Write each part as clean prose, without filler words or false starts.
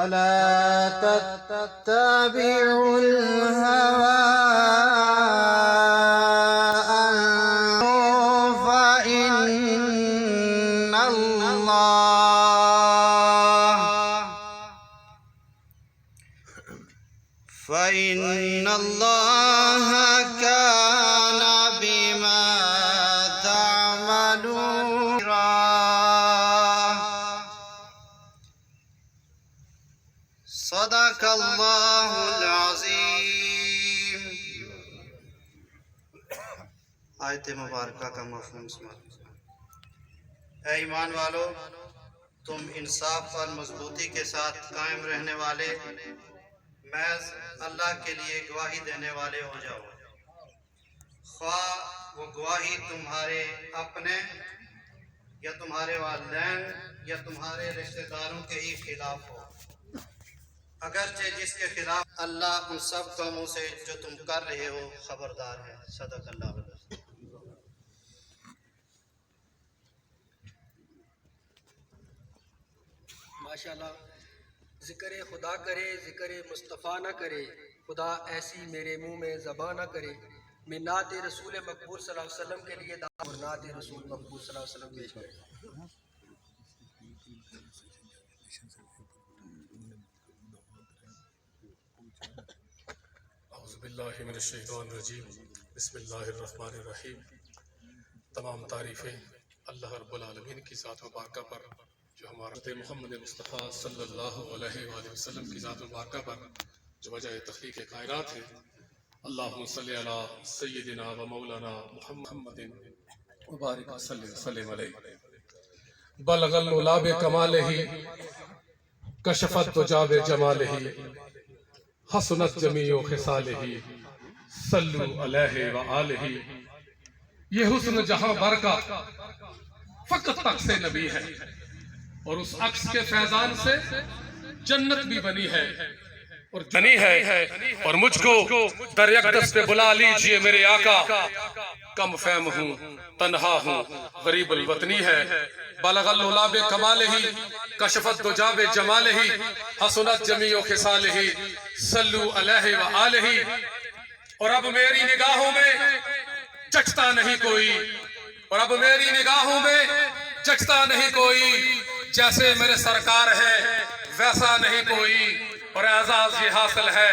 ولا تتبعوا الهوى فإن الله كان بما تعملون صدق اللہ العظیم۔ آیت مبارکہ کا مفہوم سمجھ۔ اے ایمان والو، تم انصاف اور مضبوطی کے ساتھ قائم رہنے والے محض اللہ کے لیے گواہی دینے والے ہو جاؤ، خواہ وہ گواہی تمہارے اپنے یا تمہارے والدین یا تمہارے رشتہ داروں کے ہی خلاف ہو، اگرچہ جس کے خلاف اللہ ان سب کاموں سے جو تم کر رہے ہو خبردار ہے۔ صدق اللہ علیہ۔ ماشاءاللہ، ذکر خدا کرے ذکر مصطفیٰ نہ کرے، خدا ایسی میرے منہ میں زباں نہ کرے۔ میں نعت رسول مقبول صلی اللہ علیہ وسلم کے لیے دعا اور نعت رسول مقبول صلی اللہ علیہ وسلم پیش کریں۔ اعوذ باللہ من الشیطان الرجیم، بسم اللہ الرحمن الرحیم۔ تمام تعریفیں اللہ رب العالمین کی ذات مبارکہ پر، جو ہمارے محمد مصطفیٰ صلی اللہ علیہ وآلہ وسلم کی ذات مبارکہ پر جو وجہ تخلیق کائنات ہے۔ اللہم صلی علی سیدنا و مولانا محمد مبارک وسلم علیہ۔ بلغ العلا بکمالہ، کشف الدجی بجمالہ، حسنت جمیع خصالہ، صلو علیہ وآلہ۔ یہ حسن جہاں بھر کا فقط عکس نبی ہے، اور اس عکس کے فیضان سے جنت بھی بنی ہے اور بنی ہے، اور مجھ کو در اقدس پہ بلا لیجئے میرے آقا۔ کم فہم ہوں، تنہا ہوں، غریب الوطنی ہے۔ بلغ العلا بکمالہ، کشف الدجی بجمالہ، حسنت جمیع خصالہ، صلو علیہ وآلہ۔ اور اب میری نگاہوں میں جچتا نہیں کوئی، اور اب میری نگاہوں میں جچتا نہیں کوئی، جیسے میرے سرکار ہے ویسا نہیں کوئی۔ اور اعزاز یہ حاصل ہے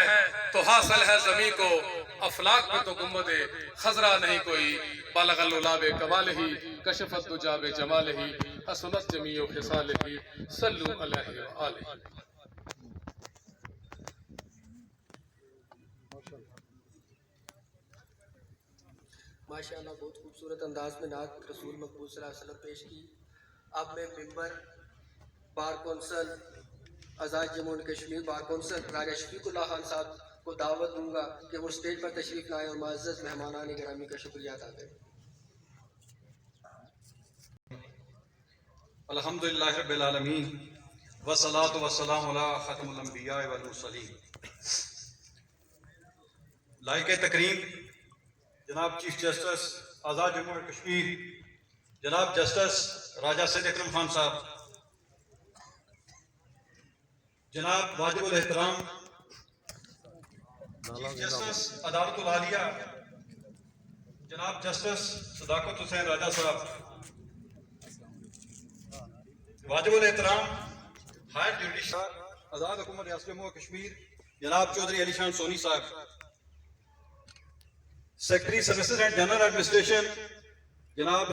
تو حاصل ہے زمین کو، افلاک میں تو گنبد خضرا نہیں کوئی۔ بلغ العلا بکمالہ، کشف الدجی بجمالہ، حسنت جمیع خصالہ، صلو علیہ وآلہ۔ ماشاءاللہ، بہت خوبصورت انداز میں نعت رسول مقبول صلی اللہ علیہ وسلم پیش کی۔ اب میں member bar council Azad Jammu and Kashmir bar council Raja Shafiq Ullah Khan صاحب کو دعوت دوں گا کہ وہ اسٹیج پر تشریف لائیں اور معزز مہمانان گرامی کا شکریہ ادا کریں۔ الحمدللہ رب العالمین، والصلاة والسلام علی خاتم الانبیاء والمرسلین۔ لائق تکریم جناب chief justice Azad Jammu and Kashmir جناب جسٹس راجہ سید اکرم خان صاحب، جناب واجب الاحترام چیف جسٹس عدالت العالیہ جناب جسٹس صداقت حسین راجہ صاحب، واجب الاحترام ہائر جوڈیشل آزاد حکومت ریاست جموں و کشمیر جناب چودھری علی شان سونی صاحب، secretary services and general administration جناب